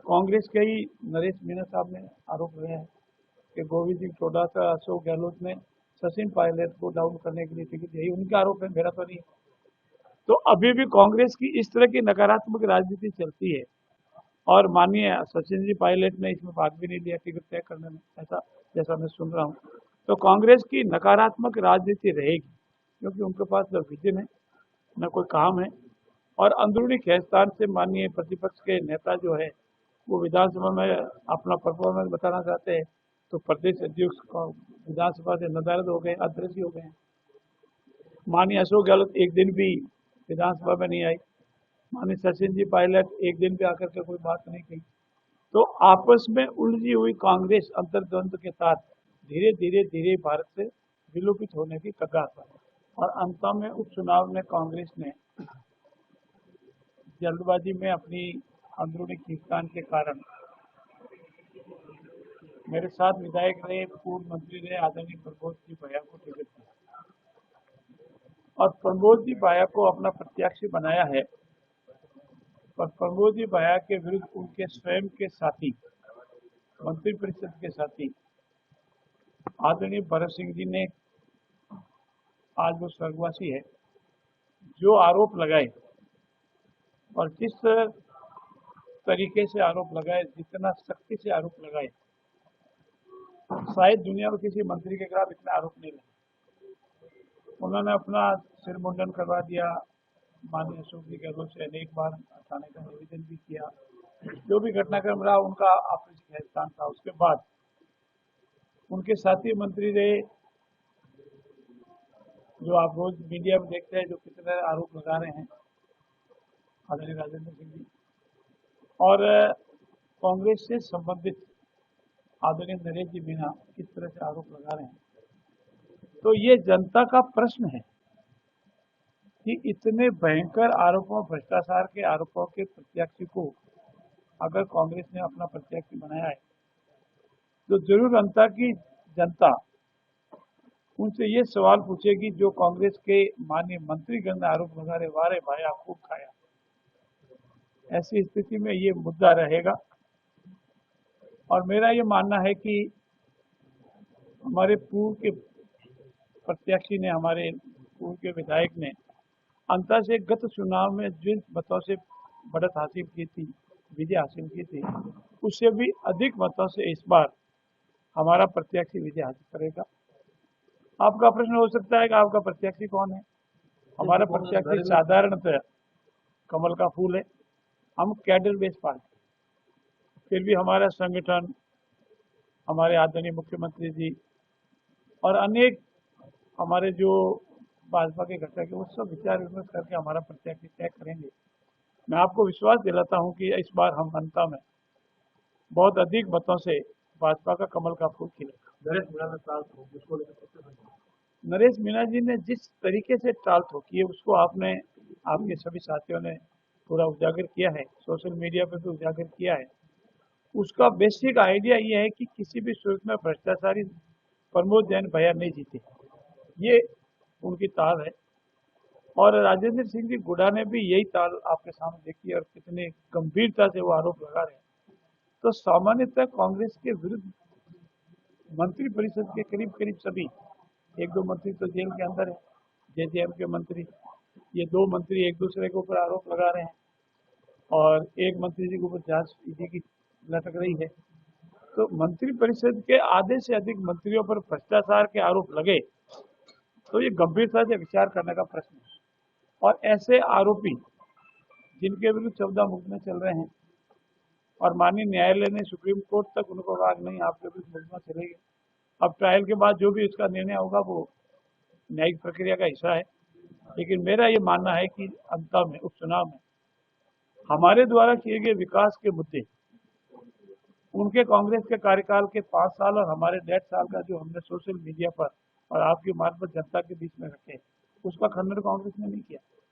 कांग्रेस के ही नरेश मीणा साहब ने आरोप लगाया है कि गोविंद सिंह चौटाला, अशोक गहलोत ने सचिन पायलट को डाउन करने के लिए टिकट दी, उनका आरोप है, मेरा तो नहीं। तो अभी भी कांग्रेस की इस तरह की नकारात्मक राजनीति चलती है और माननीय सचिन जी पायलट ने इसमें भाग भी नहीं लिया टिकट तय करने में, ऐसा जैसा मैं सुन रहा हूँ। तो कांग्रेस की नकारात्मक राजनीति रहेगी क्योंकि उनके पास न विजन है, न कोई काम है, और अंदरूनी खींचतान से माननीय प्रतिपक्ष के नेता जो है वो विधानसभा में अपना परफॉर्मेंस बताना चाहते हैं, तो प्रदेश अध्यक्ष को विधानसभा से नदारद हो गए, अदृश्य हो गए। माननीय अशोक गहलोत एक दिन भी विधानसभा में नहीं आई, माननीय सचिन जी पायलट एक दिन भी आकर के कोई बात नहीं कही। तो आपस में उलझी हुई कांग्रेस अंतर्द्वंद के साथ धीरे धीरे धीरे भारत से विलोपित होने की कगार पर है। और अंत में उपचुनाव में कांग्रेस ने जल्दबाजी में अपनी अंदरूनी खींचतान के कारण मेरे साथ विधायक रहे, पूर्व मंत्री रहे आदरणीय प्रबोध जी भैया को टिकट दिया और प्रबोध जी भैया को अपना प्रत्याशी बनाया है। पर प्रबोध जी भैया के विरुद्ध उनके स्वयं के साथी, मंत्रिपरिषद के साथी आदरणीय भरत सिंह जी ने, आज वो स्वर्गवासी है, जो आरोप लगाए और जिस तरीके से आरोप लगाए, जितना सख्ती से आरोप लगाए, शायद दुनिया में किसी मंत्री के खिलाफ इतना आरोप नहीं लगा। उन्होंने अपना सिर मुंडन करवा दिया, माननीय अशोक जी गहलोत से अनेक बार हटाने का निवेदन भी किया। जो भी घटनाक्रम रहा उनका आपसी खींचतान था। उसके बाद उनके साथी मंत्री रहे, जो आप रोज मीडिया में देखते हैं, जो कितने आरोप लगा रहे हैं, आदरणीय राजेंद्र सिंह जी, और कांग्रेस से संबंधित आदरणीय नरेश जी मीणा किस तरह से आरोप लगा रहे हैं। तो ये जनता का प्रश्न है कि इतने भयंकर आरोपों, भ्रष्टाचार के आरोपों के प्रत्याशी को अगर कांग्रेस ने अपना प्रत्याशी बनाया है तो जरूर जनता की जनता उनसे ये सवाल पूछेगी, जो कांग्रेस के माननीय मंत्रीगण ने आरोप लगा रहे, वारे भाई आप खूब खाया। ऐसी स्थिति में ये मुद्दा रहेगा और मेरा ये मानना है कि हमारे पूर्व के प्रत्याशी ने, हमारे पूर्व के विधायक ने अंतर से गत चुनाव में जिन मतों से बढ़त हासिल की थी, विजय हासिल की थी, उससे भी अधिक मतों से इस बार हमारा प्रत्याशी विजय हासिल करेगा। आपका प्रश्न हो सकता है कि आपका प्रत्याशी कौन है? हमारा प्रत्याशी साधारणतः कमल का फूल है। हम कैडर बेस्ड पार्टी, फिर भी हमारा संगठन, हमारे आदरणीय मुख्यमंत्री जी और अनेक हमारे जो भाजपा के घटक है, वो सब विचार विमर्श करके हमारा प्रत्याशी तय करेंगे। मैं आपको विश्वास दिलाता हूं कि इस बार हम जनता में बहुत अधिक मतों से भाजपा का कमल का फूल खिलेगा। नरेश मीणा जी ने जिस तरीके से टाल ठोकी है, उसको आपने, आपके सभी साथियों ने पूरा उजागर किया है, सोशल मीडिया पर भी उजागर किया है। उसका बेसिक आइडिया ये है कि किसी भी सूरत में भ्रष्टाचारी प्रमोद जैन भैया नहीं जीते, ये उनकी ताल है। और राजेंद्र सिंह जी गुडा ने भी यही ताल आपके सामने देखी और कितने गंभीरता से वो आरोप लगा रहे हैं। तो सामान्यतः कांग्रेस के विरुद्ध मंत्रिपरिषद के करीब करीब सभी, एक दो मंत्री तो जेल के अंदर है, जेजेएम के मंत्री, ये दो मंत्री एक दूसरे के ऊपर आरोप लगा रहे हैं और एक मंत्री जी के ऊपर जांच ईडी की लटक रही है। तो मंत्रिपरिषद के आधे से अधिक मंत्रियों पर भ्रष्टाचार के आरोप लगे तो ये गंभीरता से विचार करने का प्रश्न है। और ऐसे आरोपी जिनके विरुद्ध 14 मुकदमे चल रहे हैं और माननीय न्यायालय ने सुप्रीम कोर्ट तक उनको कहा नहीं, आपके विरुद्ध मुकदमा चलेगा। अब ट्रायल के बाद जो भी उसका निर्णय होगा वो न्यायिक प्रक्रिया का हिस्सा है। लेकिन मेरा ये मानना है कि अंत में उपचुनाव में हमारे द्वारा किए गए विकास के मुद्दे, उनके कांग्रेस के कार्यकाल के 5 साल और हमारे 1.5 साल का जो हमने सोशल मीडिया पर और आपकी मार्फत जनता के बीच में रखे, उसका खंडन कांग्रेस ने नहीं किया।